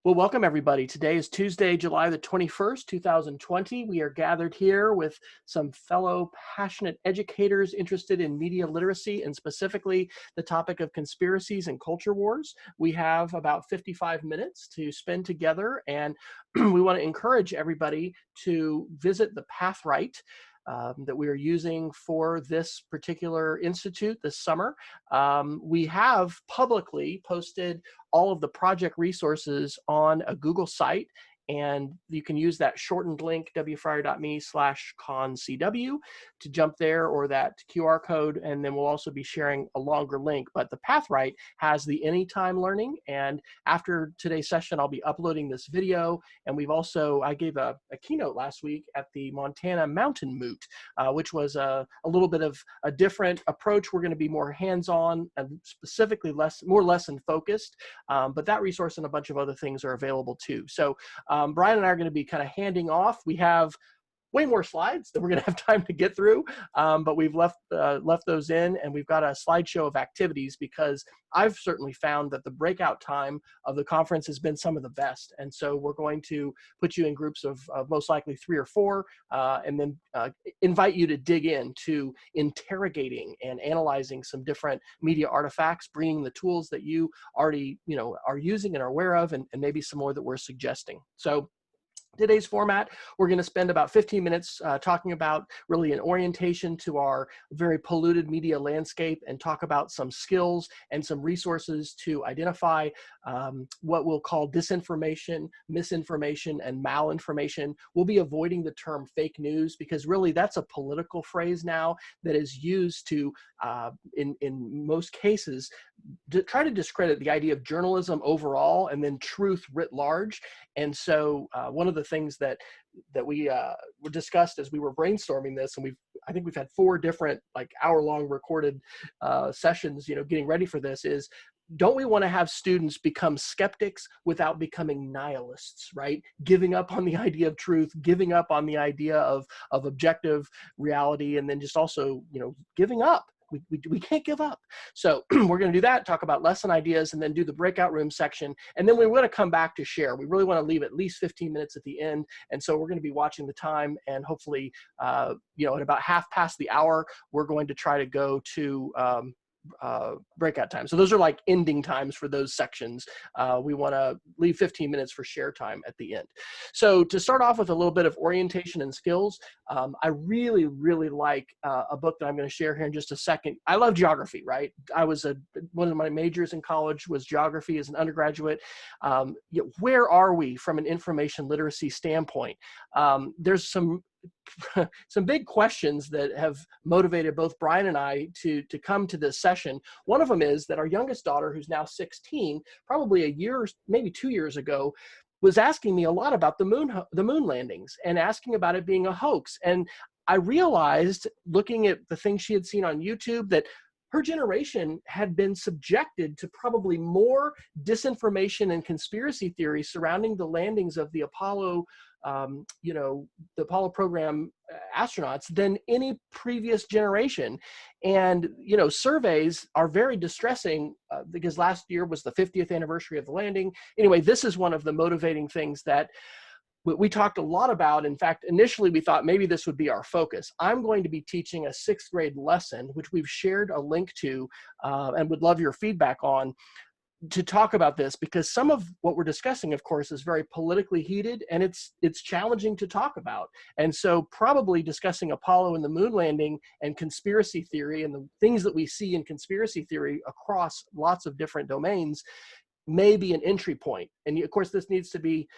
Well, welcome everybody. Today is Tuesday, July the 21st, 2020. We are gathered here with some fellow passionate educators interested in media literacy and specifically the topic of conspiracies and culture wars. We have about 55 minutes to spend together, and we want to encourage everybody to visit the Pathright that we are using for this particular institute this summer. We have publicly posted all of the project resources on a Google site, and you can use that shortened link, wfryer.me/concw, to jump there, or that QR code, and then we'll also be sharing a longer link. But the Pathright has the anytime learning, and after today's session, I'll be uploading this video. And we've also, I gave a keynote last week at the Montana Mountain Moot, which was a little bit of a different approach. We're going to be more hands-on and specifically more lesson focused, but that resource and a bunch of other things are available too. So Brian and I are going to be kind of handing off. We have way more slides that we're going to have time to get through, but we've left those in, and we've got a slideshow of activities because I've certainly found that the breakout time of the conference has been some of the best. And so we're going to put you in groups of most likely 3 or 4, and then invite you to dig into interrogating and analyzing some different media artifacts, bringing the tools that you already are using and are aware of, and maybe some more that we're suggesting. So today's format, we're going to spend about 15 minutes talking about really an orientation to our very polluted media landscape, and talk about some skills and some resources to identify what we'll call disinformation, misinformation, and malinformation. We'll be avoiding the term fake news because really that's a political phrase now that is used to, in most cases, try to discredit the idea of journalism overall and then truth writ large. And so one of the things that we were discussed as we were brainstorming this, and I think we've had 4 different hour-long recorded sessions, getting ready for this, is don't we want to have students become skeptics without becoming nihilists, right? Giving up on the idea of truth, giving up on the idea of objective reality, and then just also, giving up. We can't give up. So we're going to do that, talk about lesson ideas, and then do the breakout room section. And then we're going to come back to share. We really want to leave at least 15 minutes at the end. And so we're going to be watching the time, and hopefully, at about half past the hour, we're going to try to go to breakout time. So those are like ending times for those sections. We want to leave 15 minutes for share time at the end. So to start off with a little bit of orientation and skills, I really, really like a book that I'm going to share here in just a second. I love geography, right? One of my majors in college was geography as an undergraduate. Where are we from an information literacy standpoint? There's some big questions that have motivated both Brian and I to come to this session. One of them is that our youngest daughter, who's now 16, probably a year, maybe 2 years ago, was asking me a lot about the moon landings and asking about it being a hoax. And I realized, looking at the things she had seen on YouTube, that her generation had been subjected to probably more disinformation and conspiracy theories surrounding the landings of the Apollo the Apollo program astronauts than any previous generation. And, surveys are very distressing because last year was the 50th anniversary of the landing. Anyway, this is one of the motivating things that we talked a lot about. In fact, initially we thought maybe this would be our focus. I'm going to be teaching a 6th grade lesson, which we've shared a link to and would love your feedback on, to talk about this, because some of what we're discussing, of course, is very politically heated, and it's challenging to talk about. And so probably discussing Apollo and the moon landing and conspiracy theory and the things that we see in conspiracy theory across lots of different domains may be an entry point. And of course, this needs to be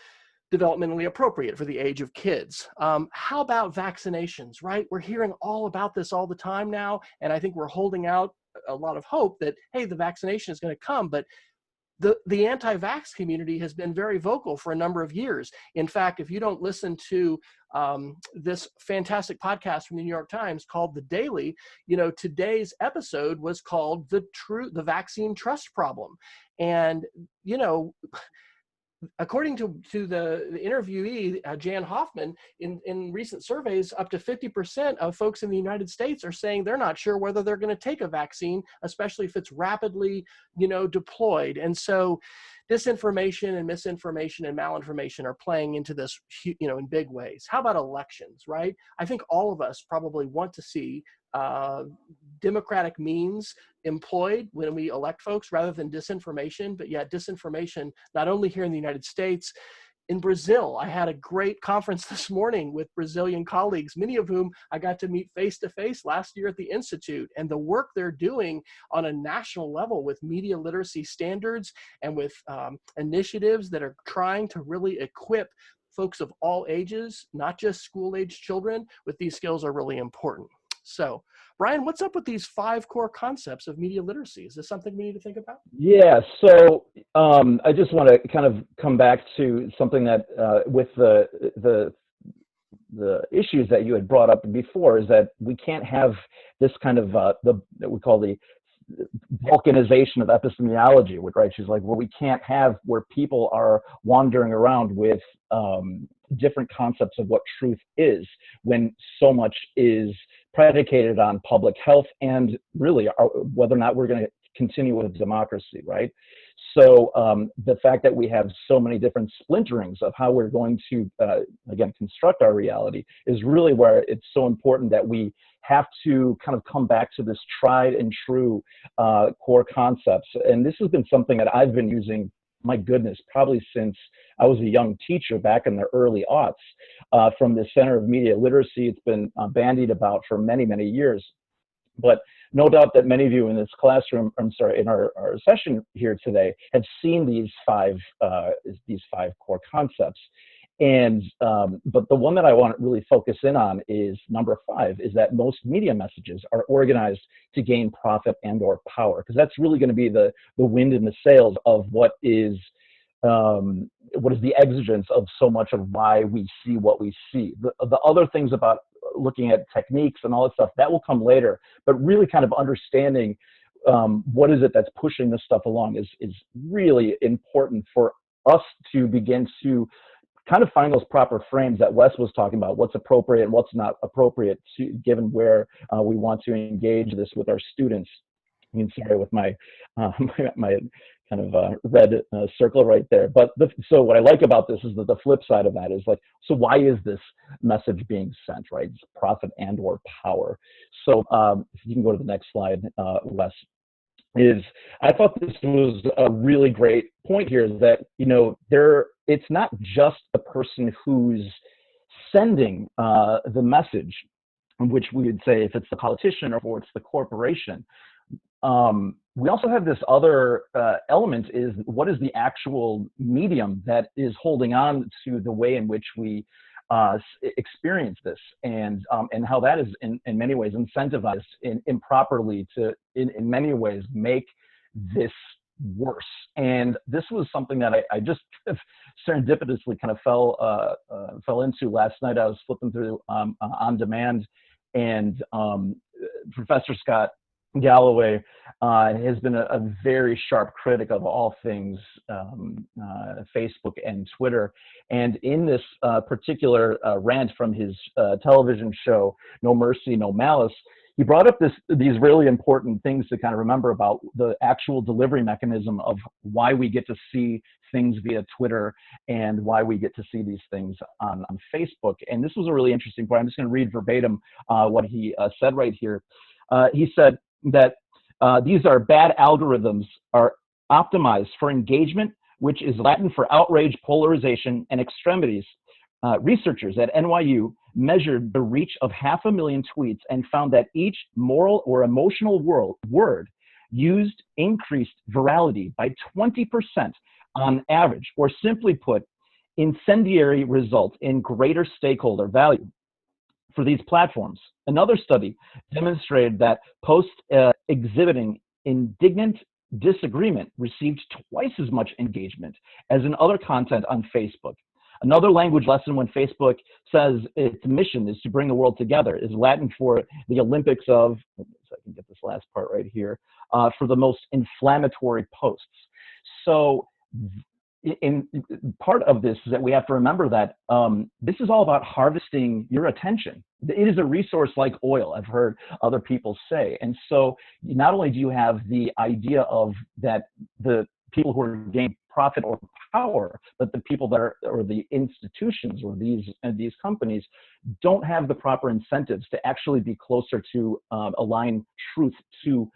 developmentally appropriate for the age of kids. How about vaccinations, right? We're hearing all about this all the time now, and I think we're holding out a lot of hope that, hey, the vaccination is going to come, but the anti-vax community has been very vocal for a number of years. In fact, if you don't listen to this fantastic podcast from the New York Times called The Daily, today's episode was called the Vaccine Trust Problem. And, according to the interviewee, Jan Hoffman, in recent surveys, up to 50% of folks in the United States are saying they're not sure whether they're going to take a vaccine, especially if it's rapidly, deployed. And so disinformation and misinformation and malinformation are playing into this, in big ways. How about elections, right? I think all of us probably want to see democratic means employed when we elect folks rather than disinformation, but yet disinformation, not only here in the United States, in Brazil. I had a great conference this morning with Brazilian colleagues, many of whom I got to meet face to face last year at the Institute, and the work they're doing on a national level with media literacy standards and with initiatives that are trying to really equip folks of all ages, not just school-age children, with these skills are really important. So, Brian, what's up with these 5 core concepts of media literacy? Is this something we need to think about? Yeah, so I just want to kind of come back to something that with the issues that you had brought up before, is that we can't have this kind of that we call the balkanization of epistemology, right? She's like, well, we can't have where people are wandering around with different concepts of what truth is, when so much is predicated on public health and really whether or not we're going to continue with democracy, right? So the fact that we have so many different splinterings of how we're going to, again, construct our reality is really where it's so important that we have to kind of come back to this tried and true core concepts. And this has been something that I've been using, my goodness, probably since I was a young teacher back in the early aughts, from the Center of Media Literacy. It's been bandied about for many, many years. But no doubt that many of you in this classroom, in our session here today, have seen these five core concepts. And but the one that I want to really focus in on is number 5, is that most media messages are organized to gain profit and/or power, because that's really going to be the wind in the sails of what is the exigence of so much of why we see what we see. The other things about looking at techniques and all that stuff, that will come later, but really kind of understanding what is it that's pushing this stuff along is really important for us to begin to kind of find those proper frames that Wes was talking about, what's appropriate and what's not appropriate, given where we want to engage this with our students. I mean, sorry, with my my kind of red circle right there. But so what I like about this is that the flip side of that is like, so why is this message being sent, right? It's profit and/or power. So if you can go to the next slide, Wes. I thought this was a really great point here, is that, it's not just the person who's sending the message, which we would say if it's the politician or if it's the corporation. We also have this other element, is what is the actual medium that is holding on to the way in which we experience this, and how that is in many ways incentivized improperly to in many ways make this worse. And this was something that I just serendipitously kind of fell into last night. I was flipping through On Demand, and Professor Scott Galloway has been a very sharp critic of all things Facebook and Twitter. And in this particular rant from his television show, No Mercy, No Malice, he brought up these really important things to kind of remember about the actual delivery mechanism of why we get to see things via Twitter and why we get to see these things on Facebook. And this was a really interesting point. I'm just going to read verbatim what he said right here. He said that these are bad algorithms are optimized for engagement, which is Latin for outrage, polarization, and extremities. Researchers at NYU measured the reach of 500,000 tweets and found that each moral or emotional word used increased virality by 20% on average, or simply put, incendiary results in greater stakeholder value for these platforms. Another study demonstrated that posts exhibiting indignant disagreement received twice as much engagement as in other content on Facebook. Another language lesson when Facebook says its mission is to bring the world together is Latin for the Olympics of, so I can get this last part right here, for the most inflammatory posts. So in part of this is that we have to remember that this is all about harvesting your attention. It is a resource like oil, I've heard other people say. And so not only do you have the idea of that the people who are gaining profit or power, but the people that are, or the institutions or these companies don't have the proper incentives to actually be closer to align truth to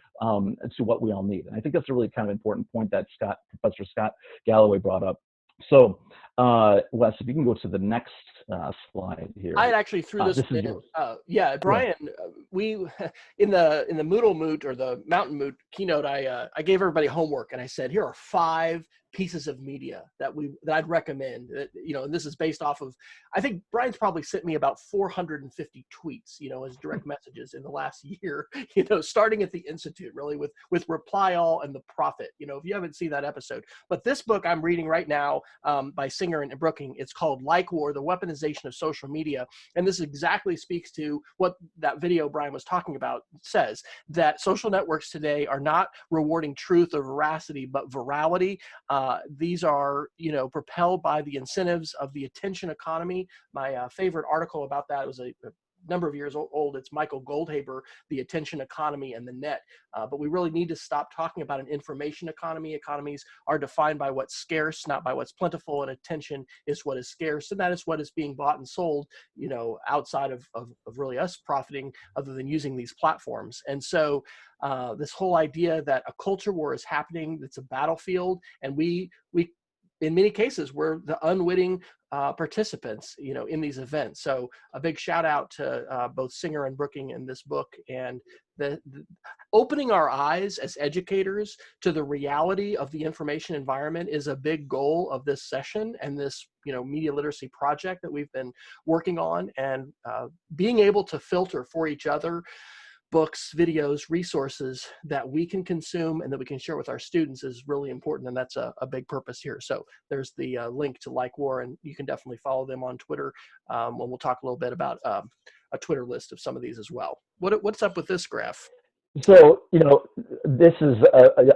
what we all need. And I think that's a really kind of important point that Professor Scott Galloway brought up. So, Wes, if you can go to the next slide here. I actually threw this in. Yeah, Brian, we in the Moodle Moot, or the Mountain Moot keynote, I gave everybody homework, and I said, here are 5 pieces of media that I'd recommend. You know, and this is based off of, I think Brian's probably sent me about 450 tweets, you know, as direct messages in the last year, you know, starting at the Institute, really, with Reply All and The Prophet. You know, if you haven't seen that episode. But this book I'm reading right now by Singer and Brooking, it's called Like War, The Weaponization of Social Media. And this exactly speaks to what that video Brian was talking about says, that social networks today are not rewarding truth or veracity, but virality. These are, you know, propelled by the incentives of the attention economy. My favorite article about that was a number of years old. It's Michael Goldhaber, The Attention Economy and the Net. But we really need to stop talking about an information economy. Economies are defined by what's scarce, not by what's plentiful, and attention is what is scarce, and that is what is being bought and sold, you know, outside of really us profiting other than using these platforms. And so this whole idea that a culture war is happening, that's a battlefield, and we in many cases, we're the unwitting participants, you know, in these events. So a big shout out to both Singer and Brooking in this book, and the opening our eyes as educators to the reality of the information environment is a big goal of this session and this, you know, media literacy project that we've been working on. And being able to filter for each other books, videos, resources that we can consume and that we can share with our students is really important, and that's a big purpose here. So there's the link to Like War, and you can definitely follow them on Twitter, and we'll talk a little bit about a Twitter list of some of these as well. What's up with this graph? So, you know, this is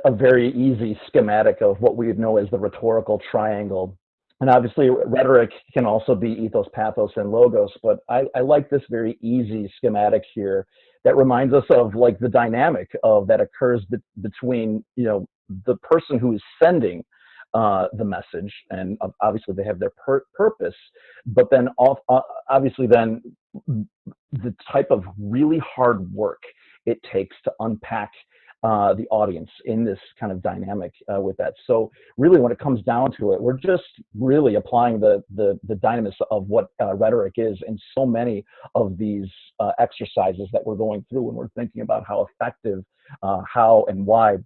a very easy schematic of what we would know as the rhetorical triangle. And obviously, rhetoric can also be ethos, pathos, and logos, but I like this very easy schematic here that reminds us of like the dynamic of that occurs between, you know, the person who is sending the message, and obviously they have their purpose, but then obviously then the type of really hard work it takes to unpack the audience in this kind of dynamic with that. So really, when it comes down to it, we're just really applying the dynamis of what rhetoric is in so many of these exercises that we're going through when we're thinking about how effective, how and why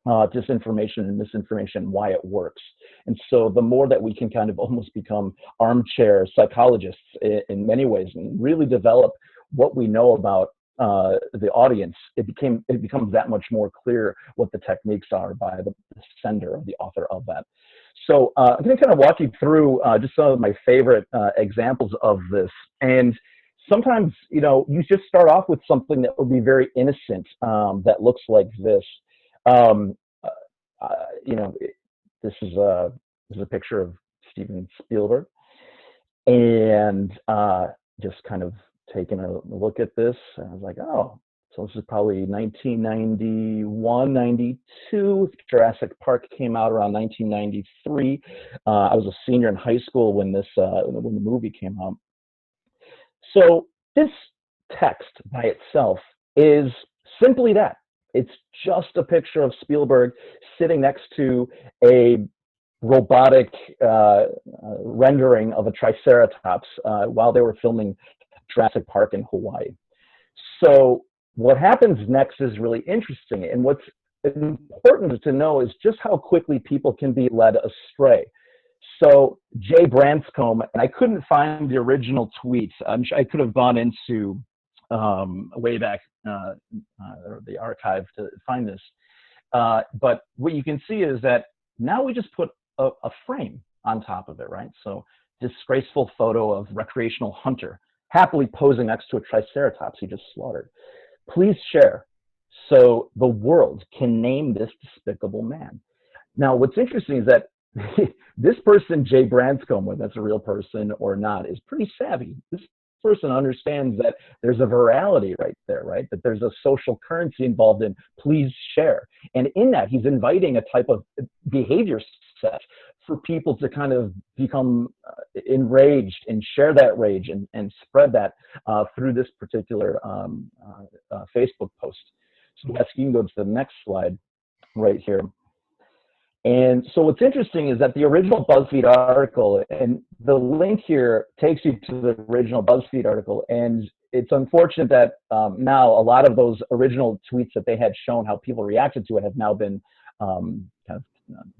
disinformation and misinformation, why it works. And so the more that we can kind of almost become armchair psychologists in many ways and really develop what we know about the audience, it becomes that much more clear what the techniques are by the sender or the author of that. So I'm going to kind of walk you through just some of my favorite examples of this. And sometimes, you know, you just start off with something that would be very innocent that looks like this. You know, this is a picture of Steven Spielberg, and just kind of taking a look at this, and I was like, oh, so this is probably 1991, 92. Jurassic Park came out around 1993. I was a senior in high school when the movie came out. So this text by itself is simply that. It's just a picture of Spielberg sitting next to a robotic rendering of a triceratops while they were filming Jurassic Park in Hawaii. So what happens next is really interesting, and what's important to know is just how quickly people can be led astray. So Jay Branscombe, and I couldn't find the original tweet. I could have gone into way back the archive to find this, but what you can see is that now we just put a frame on top of it, right? So disgraceful photo of recreational hunter happily posing next to a triceratops he just slaughtered. Please share so the world can name this despicable man. Now, what's interesting is that this person, Jay Branscombe, whether that's a real person or not, is pretty savvy. This person understands that there's a virality right there, right? That there's a social currency involved in please share. And in that, he's inviting a type of behavior set for people to kind of become enraged and share that rage and spread that through this particular Facebook post. So Wes, you can go to the next slide right here. And so what's interesting is that the original BuzzFeed article, and the link here takes you to the original BuzzFeed article, and it's unfortunate that now a lot of those original tweets that they had shown how people reacted to it have now been kind of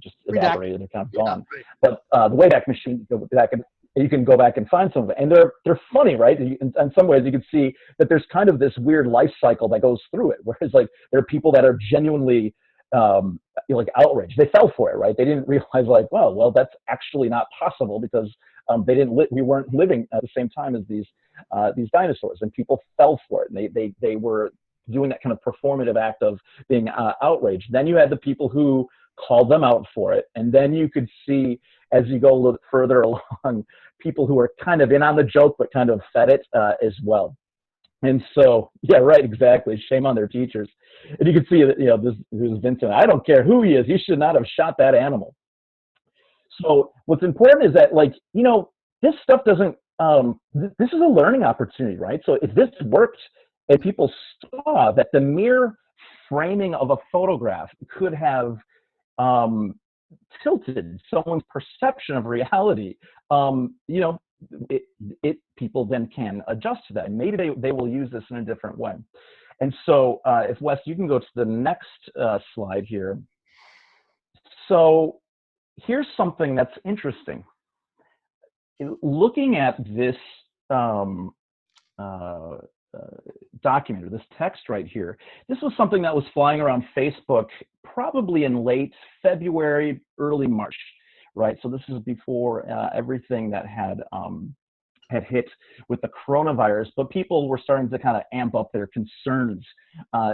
just evaporated, they're kind of gone. Yeah, right. But the Wayback Machine, you can go back and find some of it, and they're funny, right? In some ways, you can see that there's kind of this weird life cycle that goes through it, whereas like there are people that are genuinely like outraged. They fell for it, right? They didn't realize like, well, that's actually not possible because we weren't living at the same time as these dinosaurs, and people fell for it. And they were doing that kind of performative act of being outraged. Then you had the people who called them out for it, and then you could see as you go a little further along, people who are kind of in on the joke but kind of fed it as well. And so, yeah, right, exactly. Shame on their teachers. And you can see that, this is Vincent. I don't care who he is. He should not have shot that animal. So what's important is that, like, this stuff doesn't, this is a learning opportunity, right? So if this worked and people saw that the mere framing of a photograph could have tilted someone's perception of reality, people then can adjust to that, and maybe they will use this in a different way. And so if Wes, you can go to the next slide here. So here's something that's interesting. Looking at this document, or this text right here, this was something that was flying around Facebook probably in late February, early March, right? So this is before everything that had hit with the coronavirus, but people were starting to kind of amp up their concerns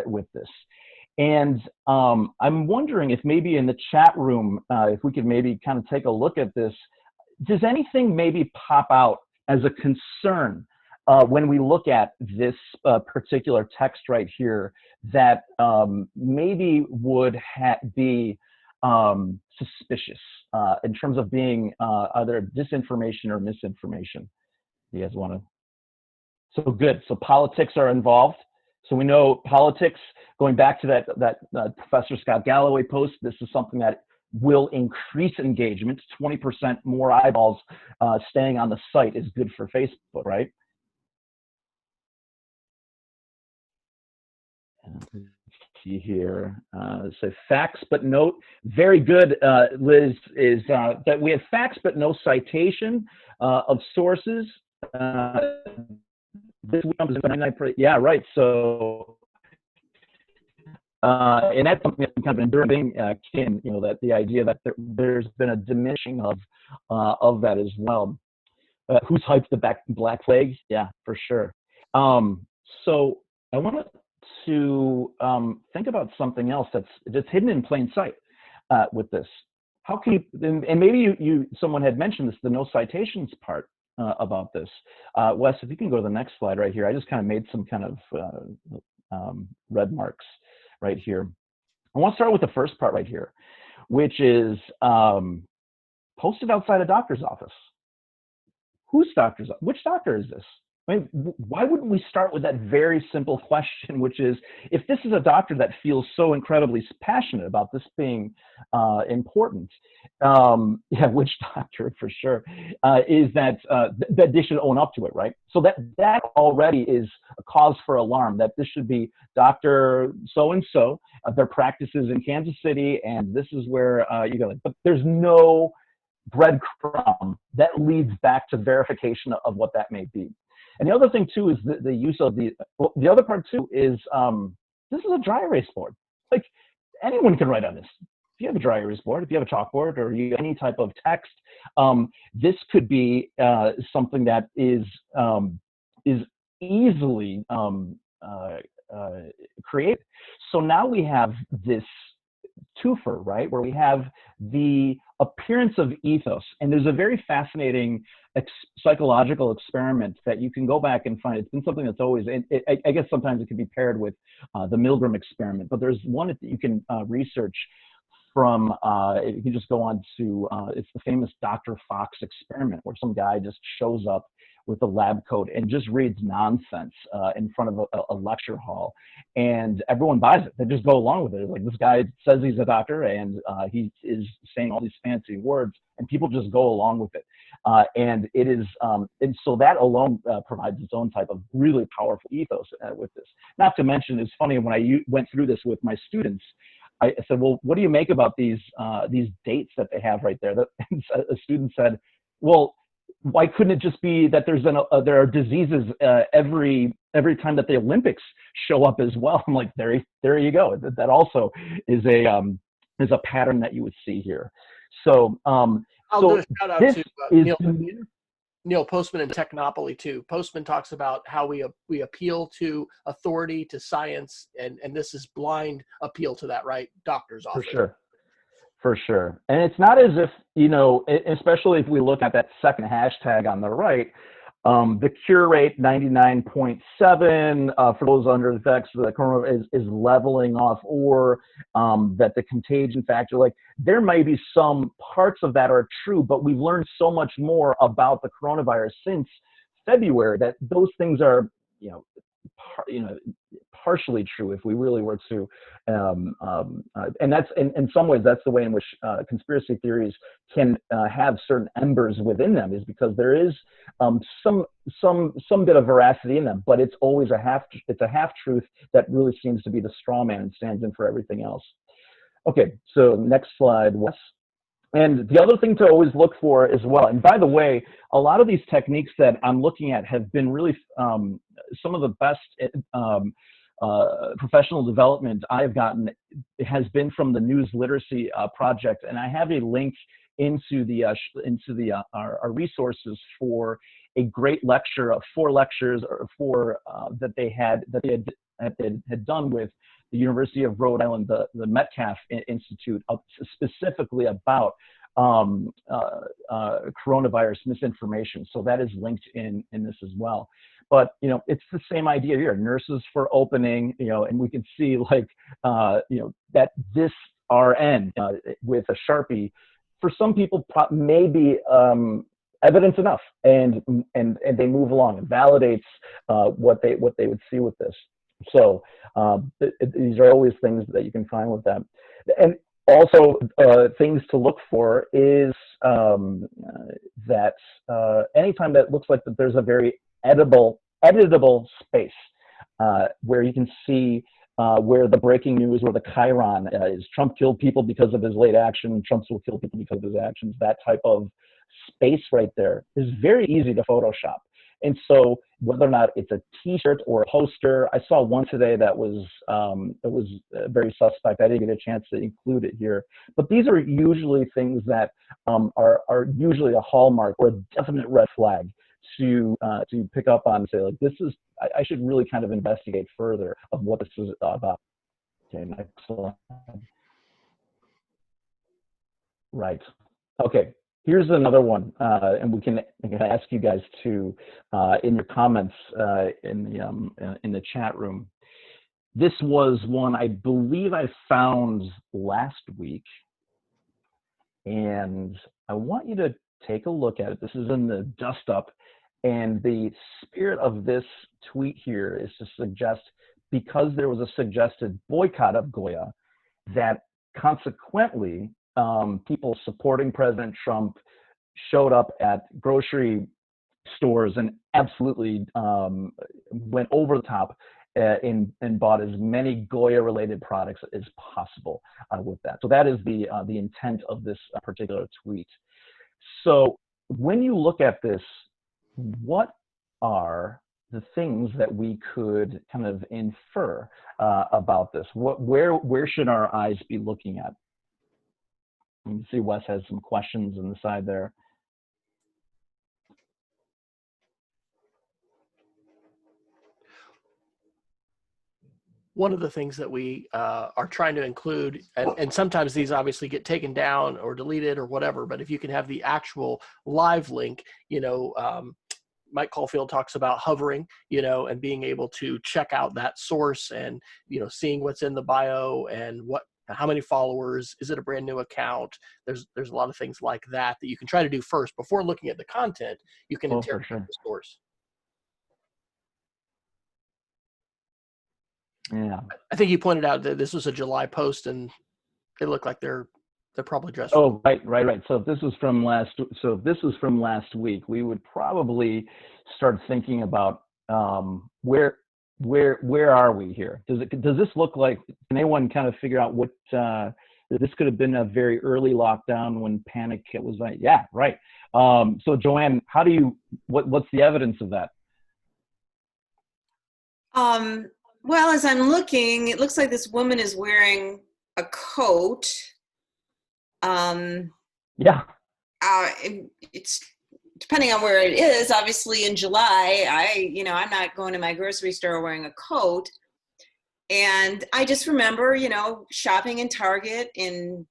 with this. And I'm wondering if maybe in the chat room, if we could maybe kind of take a look at this, does anything maybe pop out as a concern when we look at this particular text right here that maybe would be suspicious in terms of being either disinformation or misinformation? You guys want to? So good. So politics are involved. So we know politics, going back to that Professor Scott Galloway post, this is something that will increase engagement. 20% more eyeballs staying on the site is good for Facebook, right? See here, so facts but note, very good, Liz, is that we have facts but no citation of sources. This comes in 99%. Yeah, right. So, and that's something that's kind of an enduring thing, that the idea that there's been a diminishing of that as well. Who's hyped the Black Flag? Yeah, for sure. So I wanted to think about something else that's hidden in plain sight with this. How can you, and maybe someone had mentioned this, the no citations part about this. Wes, if you can go to the next slide right here. I just kind of made some kind of red marks right here. I want to start with the first part right here, which is posted outside a doctor's office. Whose doctor's? Which doctor is this? I mean, why wouldn't we start with that very simple question, which is, if this is a doctor that feels so incredibly passionate about this being important, yeah, which doctor for sure, is that they should own up to it, right? So that already is a cause for alarm, that this should be Dr. So-and-so, their practices in Kansas City, and this is where you go. But there's no breadcrumb that leads back to verification of what that may be. And the other thing too is the use of the other part too is this is a dry erase board. Like, anyone can write on this. If you have a dry erase board, if you have a chalkboard, or you have any type of text, this could be something that is easily created. So now we have this twofer, right? Where we have the appearance of ethos. And there's a very fascinating psychological experiment that you can go back and find. It's been something that's always, I guess sometimes it can be paired with the Milgram experiment, but there's one that you can research from, you can just go on to, it's the famous Dr. Fox experiment, where some guy just shows up with a lab coat and just reads nonsense in front of a lecture hall, and everyone buys it. They just go along with it. It's like, this guy says he's a doctor, and he is saying all these fancy words, and people just go along with it. And it is, and so that alone provides its own type of really powerful ethos with this. Not to mention, it's funny, when I went through this with my students, I said, well, what do you make about these dates that they have right there? A student said, well, why couldn't it just be that there are diseases every time that the Olympics show up as well? I'm like, there you go. That also is a pattern that you would see here. So I'll do a shout out to Neil Postman and Technopoly too. Postman talks about how we appeal to authority, to science, and this is blind appeal to that, right? Doctor's office. For sure. And it's not as if, especially if we look at that second hashtag on the right, the cure rate 99.7 for those under the effects of the corona is leveling off, or that the contagion factor, like, there may be some parts of that are true, but we've learned so much more about the coronavirus since February that those things are, partially true, if we really were to, and that's in some ways that's the way in which conspiracy theories can have certain embers within them, is because there is some bit of veracity in them, but it's always a half truth that really seems to be the straw man and stands in for everything else. Okay, so next slide, Wes. And the other thing to always look for as well, and by the way, a lot of these techniques that I'm looking at have been really some of the best professional development I've gotten has been from the News Literacy Project, and I have a link into our resources for a great lecture of 4 lectures that they had done with the University of Rhode Island, the Metcalf Institute, specifically about coronavirus misinformation. So that is linked in this as well. But it's the same idea here. Nurses for opening, and we can see that this RN with a Sharpie, for some people may be evidence enough, and they move along. It validates what they would see with this. So these are always things that you can find with that. And also things to look for is that anytime that looks like that there's a very editable space where you can see where the breaking news, where the chyron is, Trump killed people because of his late action, Trump will kill people because of his actions, that type of space right there is very easy to Photoshop. And so whether or not it's a t-shirt or a poster, I saw one today that was very suspect. I didn't get a chance to include it here. But these are usually things that are usually a hallmark or a definite red flag to pick up on and say, like, this is, I should really kind of investigate further of what this is about. Okay, next slide. Right. Okay. Here's another one, and we can ask you guys to, in your comments in the chat room. This was one I believe I found last week, and I want you to take a look at it. This is in the dust up, and the spirit of this tweet here is to suggest, because there was a suggested boycott of Goya, that consequently, people supporting President Trump showed up at grocery stores and absolutely went over the top and bought as many Goya-related products as possible with that. So that is the intent of this particular tweet. So when you look at this, what are the things that we could kind of infer about this? Where should our eyes be looking at? You can see Wes has some questions on the side there. One of the things that we are trying to include, and sometimes these obviously get taken down or deleted or whatever, but if you can have the actual live link, Mike Caulfield talks about hovering, and being able to check out that source and, seeing what's in the bio and how many followers, is it a brand new account? There's a lot of things like that you can try to do first before looking at the content. You can interrogate the source. Yeah. I think you pointed out that this was a July post and they look like they're probably dressed. Oh, right. So this was from last week. We would probably start thinking about where are we here? Does this look like, can anyone kind of figure out what this could have been a very early lockdown when panic was like, yeah, right. So Joanne, what's the evidence of that? Well, as I'm looking, it looks like this woman is wearing a coat. Yeah. It's depending on where it is. Obviously, in July, I'm not going to my grocery store wearing a coat. And I just remember, shopping in Target in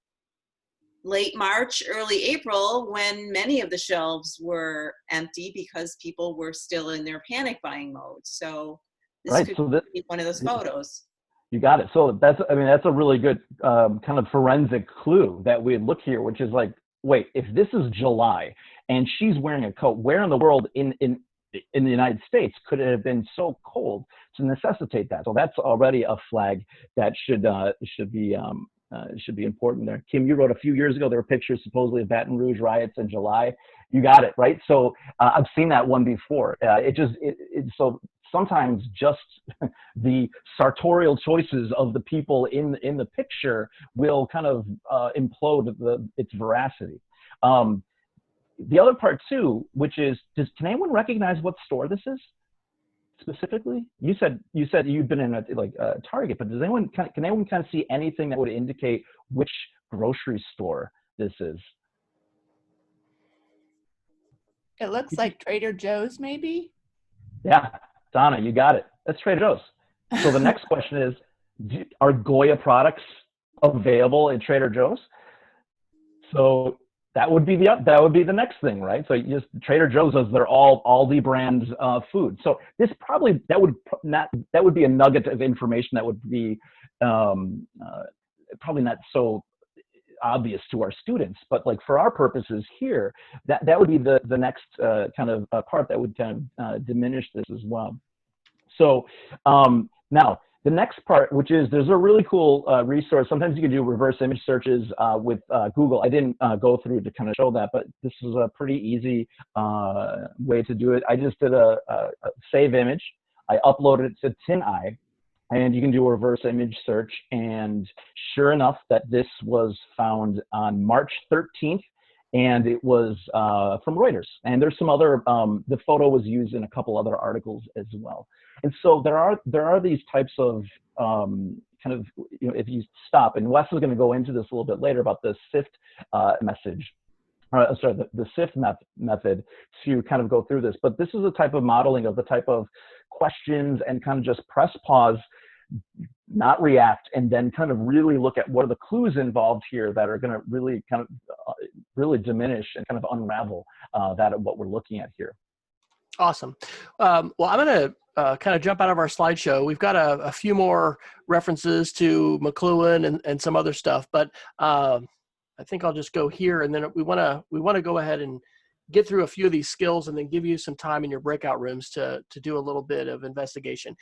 late March, early April, when many of the shelves were empty because people were still in their panic buying mode. So this could be one of those photos. You got it. So that's a really good kind of forensic clue that we look here, which is like, wait, if this is July and she's wearing a coat, where in the world in the United States could it have been so cold to necessitate that? So that's already a flag that should be important there. Kim, you wrote a few years ago there were pictures supposedly of Baton Rouge riots in July. You got it, right? So I've seen that one before. So sometimes just the sartorial choices of the people in the picture will kind of implode its veracity. The other part too, which is, can anyone recognize what store this is specifically? You said you've been in a Target, but can anyone kind of see anything that would indicate which grocery store this is? It looks like Trader Joe's, maybe. Yeah, Donna, you got it. That's Trader Joe's. So the next question is, are Goya products available at Trader Joe's? So that would be the next thing, right? So Trader Joe's does their Aldi brand food. So that would be a nugget of information that would be probably not so obvious to our students, but like for our purposes here, that would be the next kind of part that would kind of diminish this as well. So now the next part, which is, there's a really cool resource. Sometimes you can do reverse image searches with Google. I didn't go through to kind of show that, but this is a pretty easy way to do it. I just did a save image. I uploaded it to TinEye, and you can do a reverse image search. And sure enough, that this was found on March 13th, and it was from Reuters. And there's some other, the photo was used in a couple other articles as well. And so there are these types of kind of, if you stop, and Wes is going to go into this a little bit later about the Sift message. The Sift method to kind of go through this. But this is a type of modeling of the type of questions and kind of just press pause, not react, and then kind of really look at what are the clues involved here that are going to really kind of really diminish and kind of unravel what we're looking at here. Awesome. Well, I'm going to kind of jump out of our slideshow. We've got a few more references to McLuhan and some other stuff, but I think I'll just go here, and then we want to go ahead and get through a few of these skills and then give you some time in your breakout rooms to do a little bit of investigation.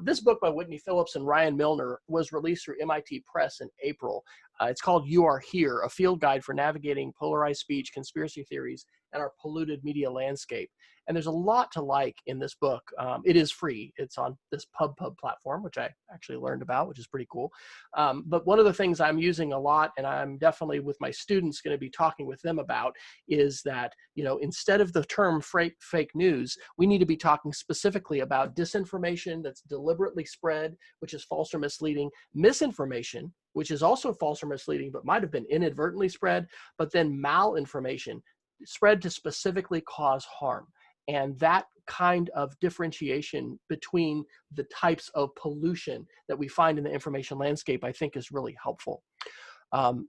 This book by Whitney Phillips and Ryan Milner was released through MIT Press in April. It's called You Are Here, a field guide for navigating polarized speech, conspiracy theories, and our polluted media landscape. And there's a lot to like in this book. It is free. It's on this PubPub platform, which I actually learned about, which is pretty cool. But one of the things I'm using a lot, and I'm definitely with my students going to be talking with them about, is that, instead of the term fake news, we need to be talking specifically about disinformation that's deliberately spread, which is false or misleading, misinformation, which is also false or misleading, but might have been inadvertently spread, but then malinformation, spread to specifically cause harm. And that kind of differentiation between the types of pollution that we find in the information landscape, I think, is really helpful.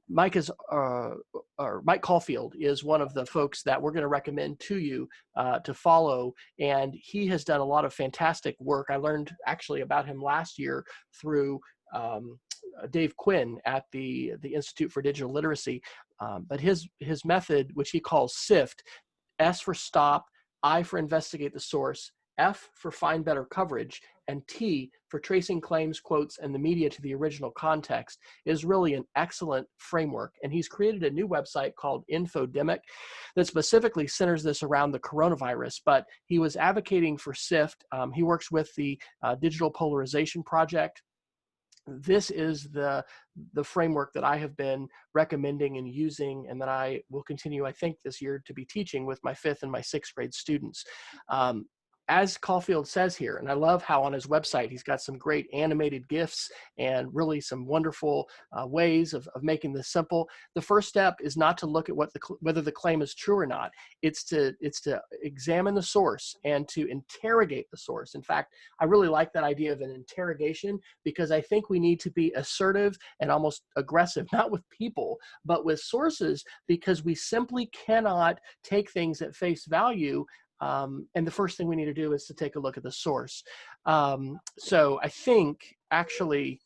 Mike Caulfield is one of the folks that we're going to recommend to you to follow, and he has done a lot of fantastic work. I learned actually about him last year through Dave Quinn at the Institute for Digital Literacy, but his method, which he calls Sift, S for stop, I for investigate the source, F for find better coverage, and T for tracing claims, quotes, and the media to the original context, is really an excellent framework. And he's created a new website called Infodemic that specifically centers this around the coronavirus, but he was advocating for Sift. He works with the Digital Polarization Project. This is the framework that I have been recommending and using, and that I will continue, I think, this year to be teaching with my 5th and my 6th grade students. As Caulfield says here, and I love how on his website he's got some great animated GIFs and really some wonderful ways of making this simple. The first step is not to look at whether the claim is true or not. It's to examine the source and to interrogate the source. In fact, I really like that idea of an interrogation, because I think we need to be assertive and almost aggressive, not with people, but with sources, because we simply cannot take things at face value. And the first thing we need to do is to take a look at the source. So I think actually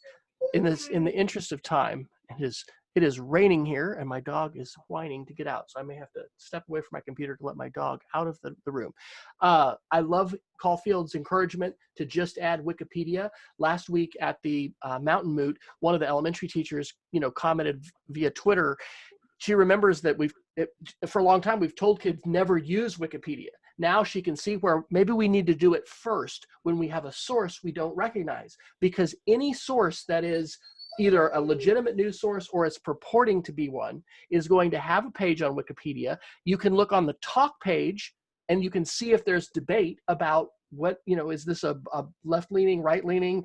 in the interest of time, it is raining here and my dog is whining to get out. So I may have to step away from my computer to let my dog out of the room. I love Caulfield's encouragement to just add Wikipedia. Last week at the Mountain Moot, one of the elementary teachers, commented via Twitter. She remembers that for a long time, we've told kids never use Wikipedia. Now she can see where maybe we need to do it first when we have a source we don't recognize, because any source that is either a legitimate news source or it's purporting to be one is going to have a page on Wikipedia. You can look on the talk page and you can see if there's debate about what, is this a left-leaning, right-leaning,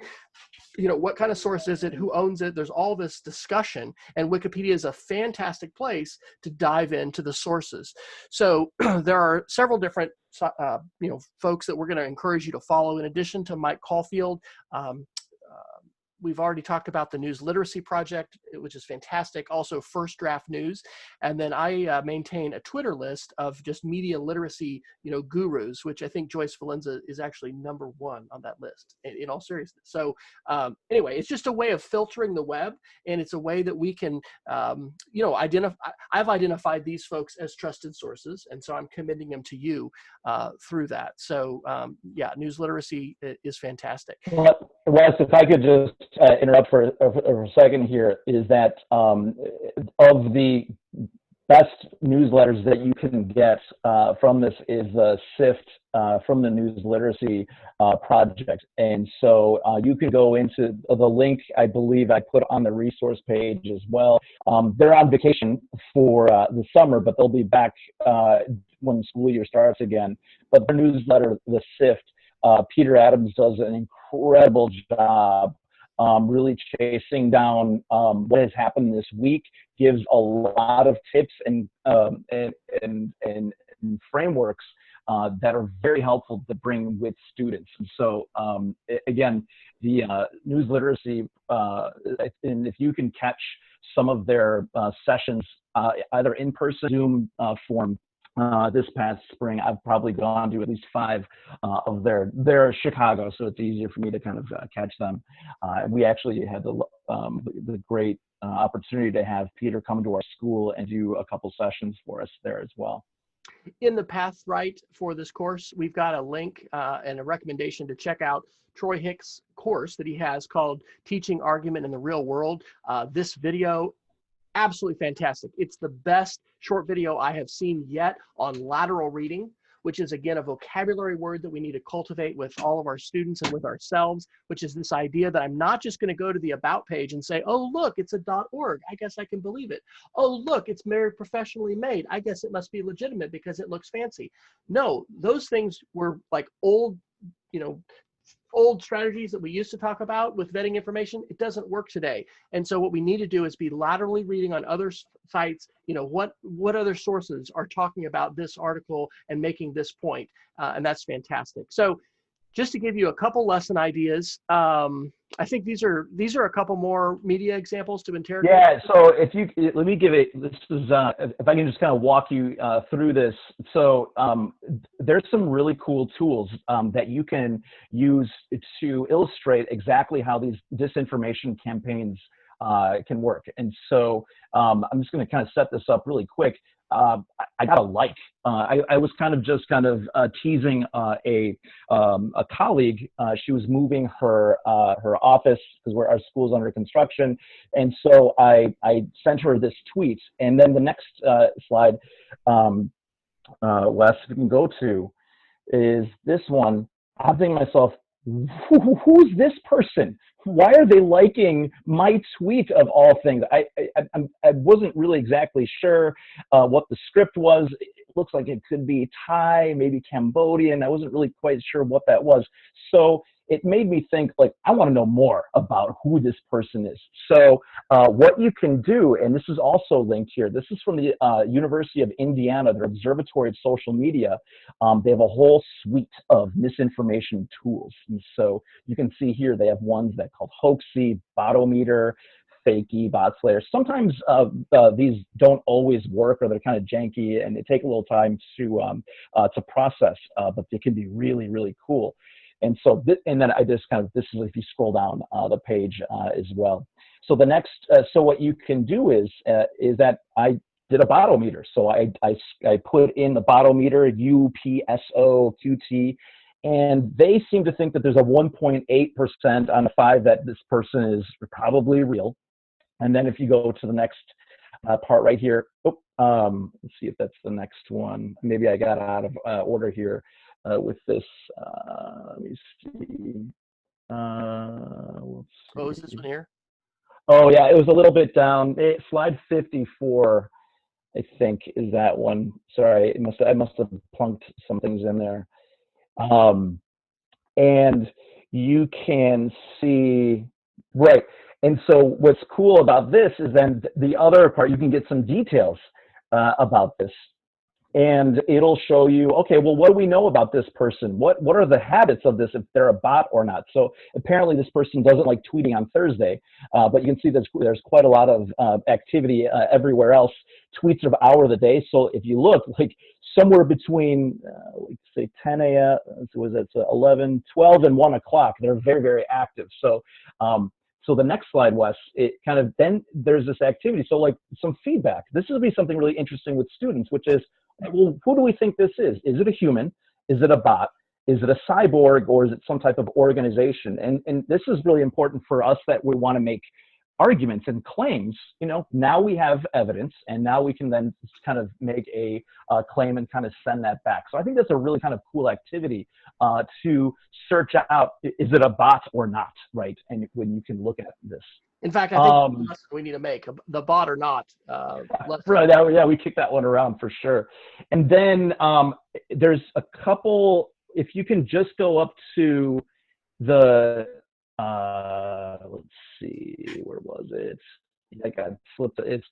what kind of source is it, who owns it? There's all this discussion, and Wikipedia is a fantastic place to dive into the sources. So there are several different, folks that we're going to encourage you to follow in addition to Mike Caulfield. We've already talked about the News Literacy Project, which is fantastic. Also First Draft News. And then I maintain a Twitter list of just media literacy, gurus, which I think Joyce Valenza is actually #1 on that list, in all seriousness. So anyway, it's just a way of filtering the web, and it's a way that we can, identify. I've identified these folks as trusted sources, and so I'm commending them to you through that. So yeah, news literacy is fantastic. Well, Wes, if I could just interrupt for a second here, is that of the best newsletters that you can get from this is the Sift from the News Literacy Project. And so you can go into the link, I believe I put on the resource page as well. They're on vacation for the summer, but they'll be back when the school year starts again. But their newsletter, the Sift, Peter Adams does an incredible job really chasing down what has happened this week, gives a lot of tips and frameworks that are very helpful to bring with students. And so again, the news literacy, and if you can catch some of their sessions, either in person, Zoom form, this past spring, I've probably gone to at least 5 of they're Chicago, so it's easier for me to kind of catch them. We actually had the great opportunity to have Peter come to our school and do a couple sessions for us there as well. In the path right for this course, we've got a link and a recommendation to check out Troy Hicks' course that he has called Teaching Argument in the Real World. This video, absolutely fantastic. It's the best short video I have seen yet on lateral reading, which is, again, a vocabulary word that we need to cultivate with all of our students and with ourselves, which is this idea that I'm not just going to go to the About page and say, oh, look, it's a .org. I guess I can believe it. Oh, look, it's very professionally made. I guess it must be legitimate because it looks fancy. No, those things were like old, old strategies that we used to talk about with vetting information, it doesn't work today. And so what we need to do is be laterally reading on other sites, what other sources are talking about this article and making this point. And that's fantastic. So just to give you a couple lesson ideas, I think these are a couple more media examples to interrogate. Yeah, so let me give it, this is, if I can just kind of walk you through this. So there's some really cool tools that you can use to illustrate exactly how these disinformation campaigns can work. And so I'm just going to kind of set this up really quick. I got a like. I was kind of teasing a colleague. She was moving her office because our school's under construction, and so I sent her this tweet. And then the next slide, Wes, if you can go to, is this one. I'm thinking to myself, who's this person? Why are they liking my tweet of all things? I wasn't really exactly sure what the script was. It looks like it could be Thai, maybe Cambodian. I wasn't really quite sure what that was. So it made me think, like, I want to know more about who this person is. So what you can do, and this is also linked here, this is from the University of Indiana, their Observatory of Social Media. They have a whole suite of misinformation tools. And so you can see here they have ones that called Hoaxy, Botometer, Fakey, Botslayer. Sometimes these don't always work, or they're kind of janky, and they take a little time to process, but they can be really, really cool. And so, and then I just this is if you scroll down the page as well. So the next, so what you can do is that I did a botometer. So I put in the botometer, UPSOQT, and they seem to think that there's a 1.8% on a 5 that this person is probably real. And then if you go to the next part right here, let's see if that's the next one. Maybe I got out of order here. With this, let me see. Let's see. Oh, is this one here? Oh yeah, it was a little bit down. Slide 54, I think, is that one. Sorry, I must have plunked some things in there. And you can see, right. And so what's cool about this is then the other part, you can get some details about this. And it'll show you, okay, well, what do we know about this person? What are the habits of this, if they're a bot or not? So apparently this person doesn't like tweeting on Thursday, but you can see there's quite a lot of activity everywhere else. Tweets of hour of the day. So if you look, like somewhere between, say 10 a.m., so was it 11, 12, and 1 o'clock, they're very, very active. So so the next slide, Wes, it kind of, then there's this activity. So like some feedback. This will be something really interesting with students, which is, well, who do we think this is? Is it a human? Is it a bot? Is it a cyborg, or is it some type of organization? And this is really important for us, that we want to make arguments and claims. Now we have evidence, and now we can then kind of make a claim and kind of send that back. So I think that's a really kind of cool activity to search out, is it a bot or not, right? And when you can look at this. In fact, I think that's the lesson we need to make, the bot or not. Right, yeah, we kicked that one around for sure. And then there's a couple, if you can just go up to the, let's see, where was it? It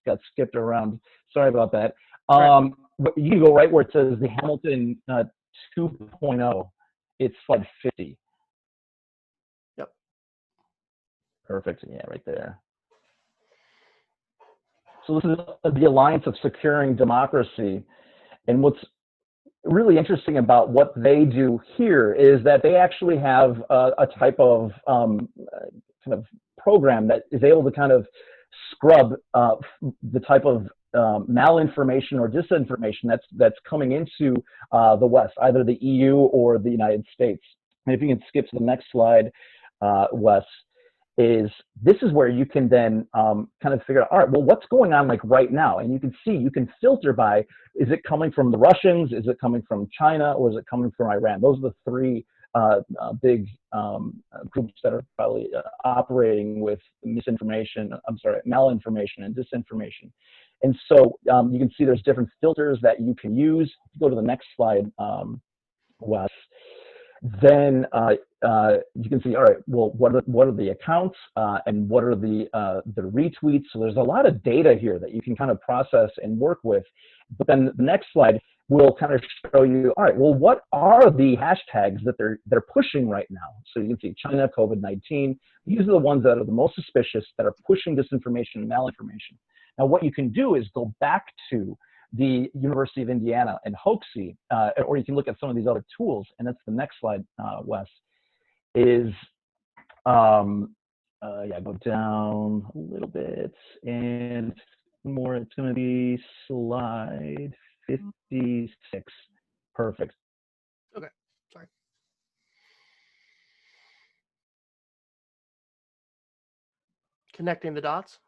got skipped around. Sorry about that. But you can go right where it says the Hamilton 2.0. It's slide 50. Yep. Perfect. Yeah, right there. So this is the Alliance of Securing Democracy. And what's really interesting about what they do here is that they actually have a type of kind of program that is able to kind of scrub the type of malinformation or disinformation that's coming into the West, either the EU or the United States. And if you can skip to the next slide, Wes, this is where you can then kind of figure out, all right, well, what's going on like right now? And you can see, you can filter by, is it coming from the Russians? Is it coming from China? Or is it coming from Iran? Those are the three big groups that are probably operating with malinformation and disinformation. And so you can see there's different filters that you can use. Go to the next slide, Wes. then you can see, all right, well, what are the accounts and what are the retweets? So there's a lot of data here that you can kind of process and work with. But then the next slide will kind of show you, all right, well, what are the hashtags that they're pushing right now? So you can see China, COVID-19. These are the ones that are the most suspicious, that are pushing disinformation and malinformation. Now, what you can do is go back to the University of Indiana and Hoaxy, or you can look at some of these other tools, and that's the next slide, Wes, is, yeah, go down a little bit, and more, it's gonna be slide 56, perfect. Okay, sorry. Connecting the dots?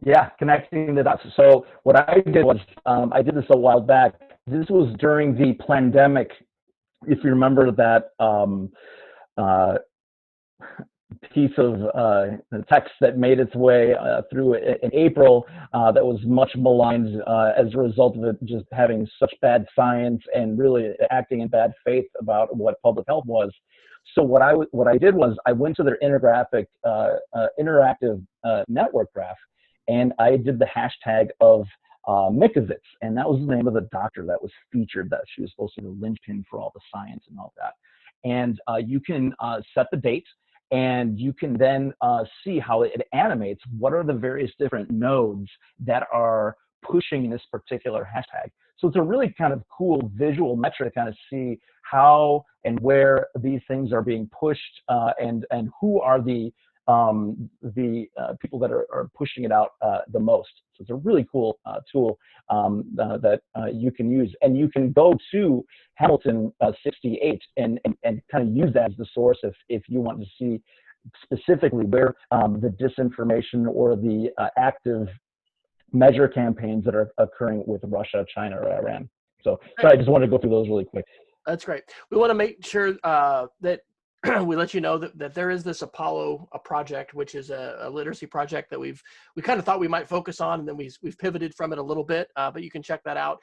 Yeah, connecting the dots. So what I did was, I did this a while back. This was during the pandemic. If you remember that piece of text that made its way through in April that was much maligned as a result of it just having such bad science and really acting in bad faith about what public health was. So what I did was I went to their interactive network graph, and I did the hashtag of Mikovits, and that was the name of the doctor that was featured, that she was supposed to be the linchpin for all the science and all that. And you can set the date, and you can then see how it animates what are the various different nodes that are pushing this particular hashtag. So it's a really kind of cool visual metric to kind of see how and where these things are being pushed, and who are the people that are pushing it out the most. So it's a really cool tool that you can use, and you can go to Hamilton 68 and kind of use that as the source if you want to see specifically where the disinformation or the active measure campaigns that are occurring with Russia, China, or Iran. So I just wanted to go through those really quick. That's great. We want to make sure that we let you know that there is this Apollo project, which is a literacy project that we kind of thought we might focus on, and then we've pivoted from it a little bit, but you can check that out.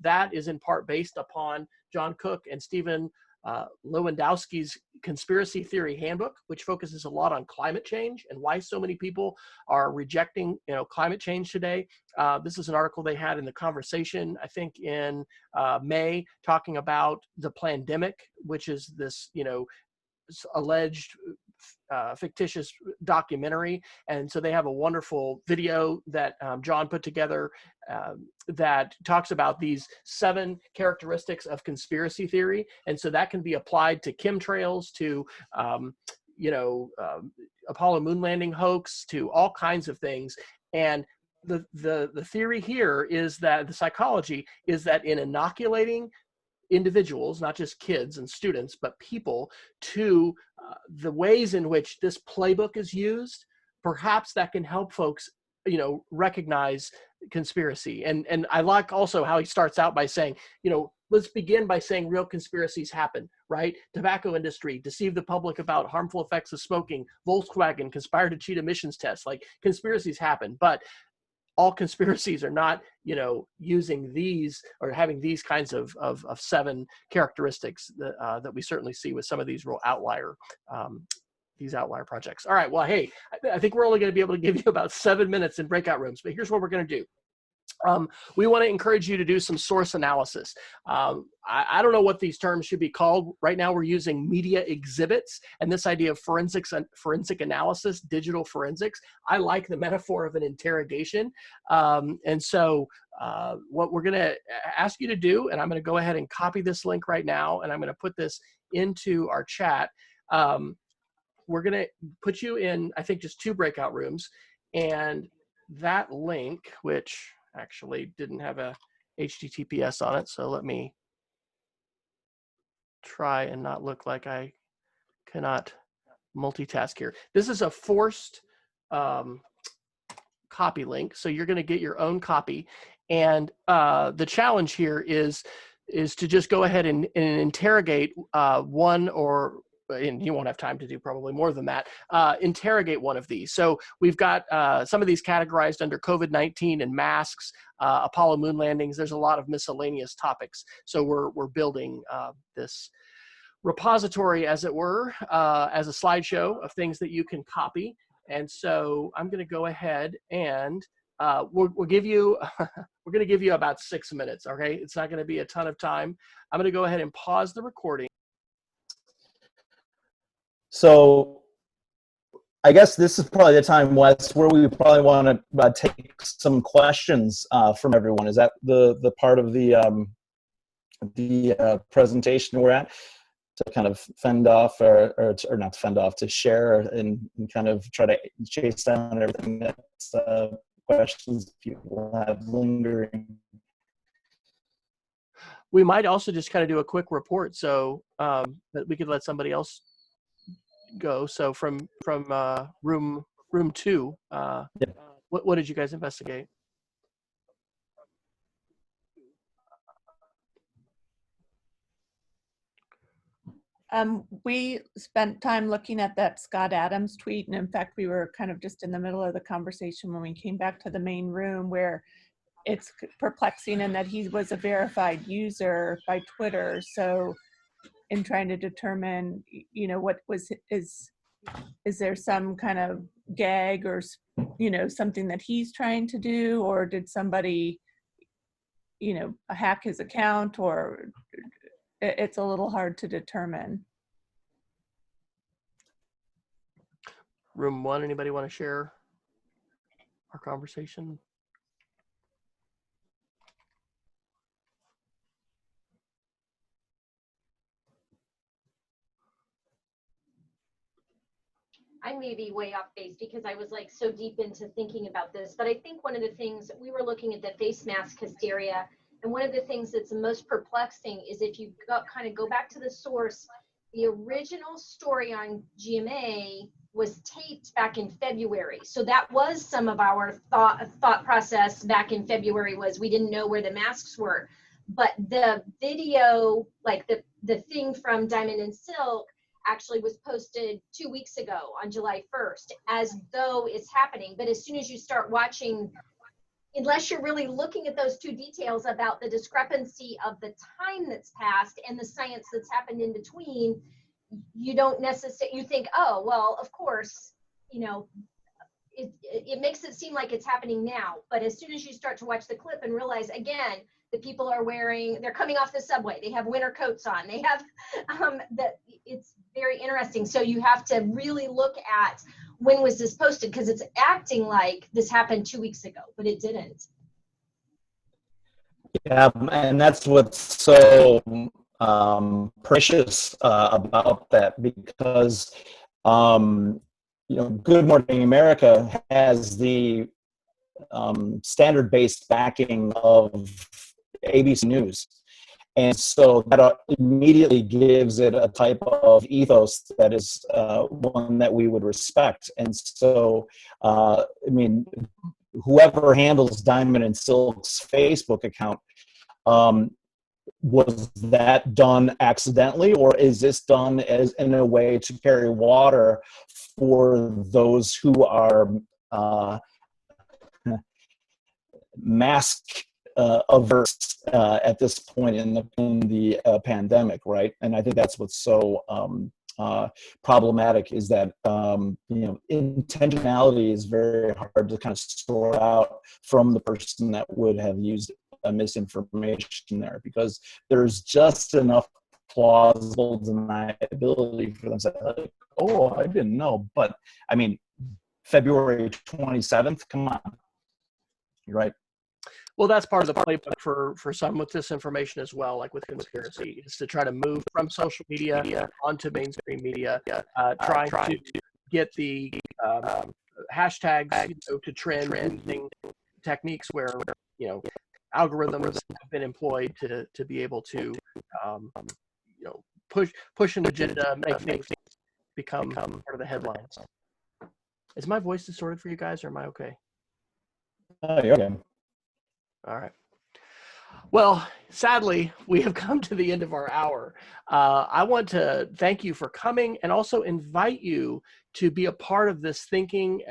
That is in part based upon John Cook and Stephen Lewandowski's Conspiracy Theory Handbook, which focuses a lot on climate change and why so many people are rejecting, climate change today. This is an article they had in The Conversation, I think in May, talking about the pandemic, which is this, alleged fictitious documentary. And so they have a wonderful video that John put together that talks about these 7 characteristics of conspiracy theory. And so that can be applied to chemtrails, to Apollo moon landing hoax, to all kinds of things. And the theory here is that the psychology is that in inoculating individuals, not just kids and students, but people, to the ways in which this playbook is used, perhaps that can help folks, recognize conspiracy. And I like also how he starts out by saying, let's begin by saying real conspiracies happen, right? Tobacco industry, deceive the public about harmful effects of smoking. Volkswagen conspired to cheat emissions tests. Like, conspiracies happen, but all conspiracies are not, using these or having these kinds of 7 characteristics that we certainly see with some of these real outlier projects. All right, well, hey, I think we're only going to be able to give you about 7 minutes in breakout rooms, but here's what we're going to do. We want to encourage you to do some source analysis. I don't know what these terms should be called. Right now we're using media exhibits and this idea of forensic analysis, digital forensics. I like the metaphor of an interrogation. And so what we're going to ask you to do, and I'm going to go ahead and copy this link right now, and I'm going to put this into our chat. We're going to put you in, I think, just 2 breakout rooms, and that link, which actually didn't have a HTTPS on it, so let me try and not look like I cannot multitask here. This is a forced copy link, so you're going to get your own copy, and the challenge here is to just go ahead and interrogate one, or and you won't have time to do probably more than that, interrogate one of these. So we've got some of these categorized under COVID-19 and masks, Apollo moon landings. There's a lot of miscellaneous topics. So we're building this repository, as it were, as a slideshow of things that you can copy. And so I'm going to go ahead and we'll give you we're going to give you about 6 minutes. Okay, it's not going to be a ton of time. I'm going to go ahead and pause the recording. So I guess this is probably the time, Wes, where we probably want to take some questions from everyone. Is that the part of the presentation we're at, to kind of fend off or not fend off, to share and kind of try to chase down everything that's questions people have lingering? We might also just kind of do a quick report, so that we could let somebody else go. So from room 2, Yeah. what did you guys investigate? We spent time looking at that Scott Adams tweet, and in fact, we were kind of just in the middle of the conversation when we came back to the main room, where it's perplexing in that he was a verified user by Twitter. So in trying to determine, you know, what was is there some kind of gag or, you know, something that he's trying to do, or did somebody, you know, hack his account, or it's a little hard to determine. Room 1, anybody want to share our conversation? I may be way off base because I was like so deep into thinking about this, but I think one of the things, we were looking at the face mask hysteria, and one of the things that's the most perplexing is if you kind of go back to the source, the original story on GMA was taped back in February. So that was some of our thought process back in February, was we didn't know where the masks were. But the video, like the thing from Diamond and Silk, actually was posted 2 weeks ago on July 1st, as though it's happening. But as soon as you start watching, unless you're really looking at those two details about the discrepancy of the time that's passed and the science that's happened in between, you don't necessarily, you think, oh, well, of course, you know, it makes it seem like it's happening now. But as soon as you start to watch the clip and realize, again, the people are they're coming off the subway, they have winter coats on, they have, that it's very interesting. So you have to really look at when was this posted, because it's acting like this happened 2 weeks ago, but it didn't. Yeah, and that's what's so precious about that, because you know, Good Morning America has the standard-based backing of ABC News. And so that immediately gives it a type of ethos that is one that we would respect. And so, I mean, whoever handles Diamond and Silk's Facebook account, was that done accidentally, or is this done as in a way to carry water for those who are mask averse at this point in the pandemic, right? And I think that's what's so problematic, is that you know, intentionality is very hard to kind of sort out from the person that would have used a misinformation there, because there's just enough plausible deniability for them to say, like, oh, I didn't know. But I mean, February 27th, come on, you're right. Well, that's part of the playbook for some with disinformation as well, like with conspiracy, is to try to move from social media onto mainstream media, trying to get the hashtags, you know, to trend, using techniques where, you know, algorithms have been employed to be able to you know, push an agenda, make things become part of the headlines. Is my voice distorted for you guys, or am I okay? Oh, you're okay. All right. Well, sadly, we have come to the end of our hour. I want to thank you for coming and also invite you to be a part of this thinking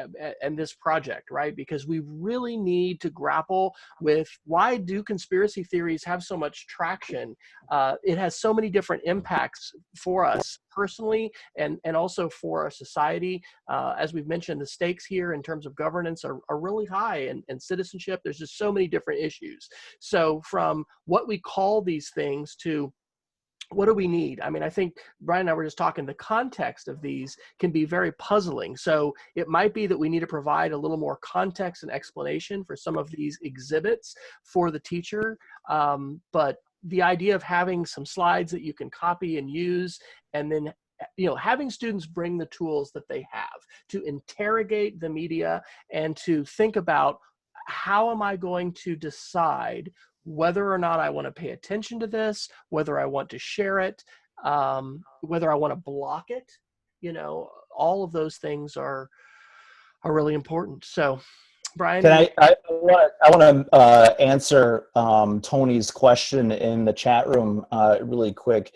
and this project, right? Because we really need to grapple with, why do conspiracy theories have so much traction? It has so many different impacts for us personally and also for our society. As we've mentioned, the stakes here in terms of governance are really high, and citizenship, there's just so many different issues. So from what we call these things to what do we need? I mean, I think Brian and I were just talking, the context of these can be very puzzling. So it might be that we need to provide a little more context and explanation for some of these exhibits for the teacher. But the idea of having some slides that you can copy and use, and then having students bring the tools that they have to interrogate the media and to think about, how am I going to decide whether or not I want to pay attention to this, whether I want to share it, whether I want to block it. All of those things are really important. So, Brian, Can I want to answer Tony's question in the chat room really quick.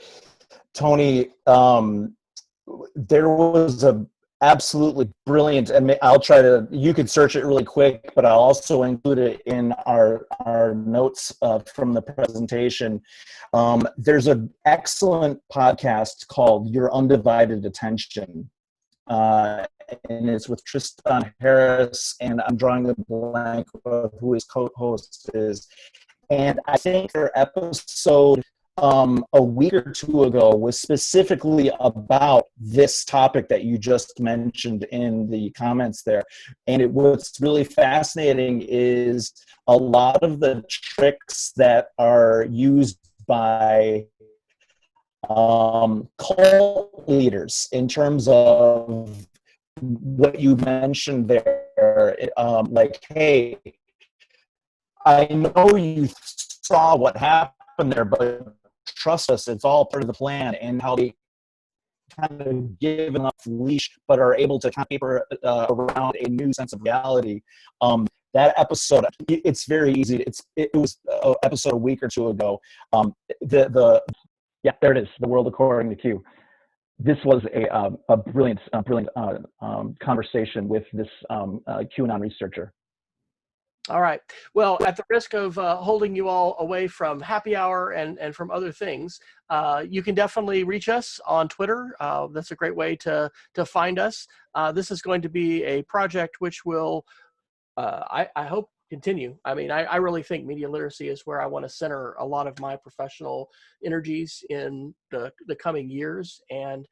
Tony, there was a absolutely brilliant, and I'll try to, you could search it really quick, but I'll also include it in our notes from the presentation. There's an excellent podcast called Your Undivided Attention. And it's with Tristan Harris, and I'm drawing a blank of who his co-host is. And I think their episode a week or two ago was specifically about this topic that you just mentioned in the comments there. And what's really fascinating is a lot of the tricks that are used by cult leaders in terms of what you mentioned there, like, hey, I know you saw what happened there, but trust us, it's all part of the plan, and how they kind of give enough leash but are able to kind of paper around a new sense of reality. That episode, it's very easy. It was an episode a week or two ago. Yeah, there it is. The World According to Q. This was a brilliant conversation with this QAnon researcher. All right. Well, at the risk of holding you all away from happy hour and from other things, you can definitely reach us on Twitter. That's a great way to find us. This is going to be a project which will, I hope, continue. I mean, I really think media literacy is where I want to center a lot of my professional energies in the coming years. And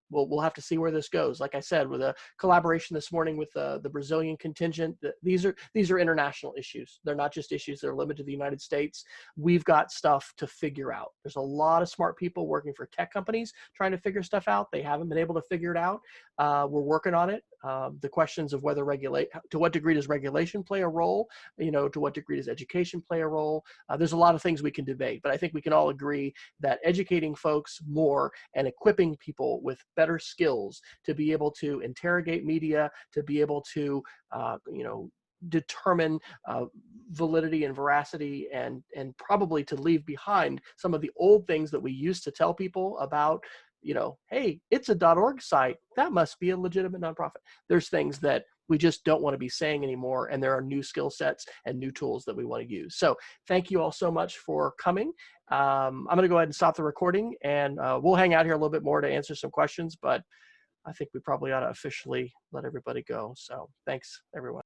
we'll have to see where this goes. Like I said, with a collaboration this morning with the Brazilian contingent, these are international issues. They're not just issues that are limited to the United States. We've got stuff to figure out. There's a lot of smart people working for tech companies trying to figure stuff out. They haven't been able to figure it out. We're working on it. The questions of whether to what degree does regulation play a role? To what degree does education play a role? There's a lot of things we can debate, but I think we can all agree that educating folks more and equipping people with better skills to be able to interrogate media, to be able to, determine validity and veracity, and probably to leave behind some of the old things that we used to tell people about, hey, it's a .org site, that must be a legitimate nonprofit. There's things that we just don't want to be saying anymore, and there are new skill sets and new tools that we want to use. So thank you all so much for coming. I'm going to go ahead and stop the recording, and we'll hang out here a little bit more to answer some questions, but I think we probably ought to officially let everybody go. So thanks, everyone.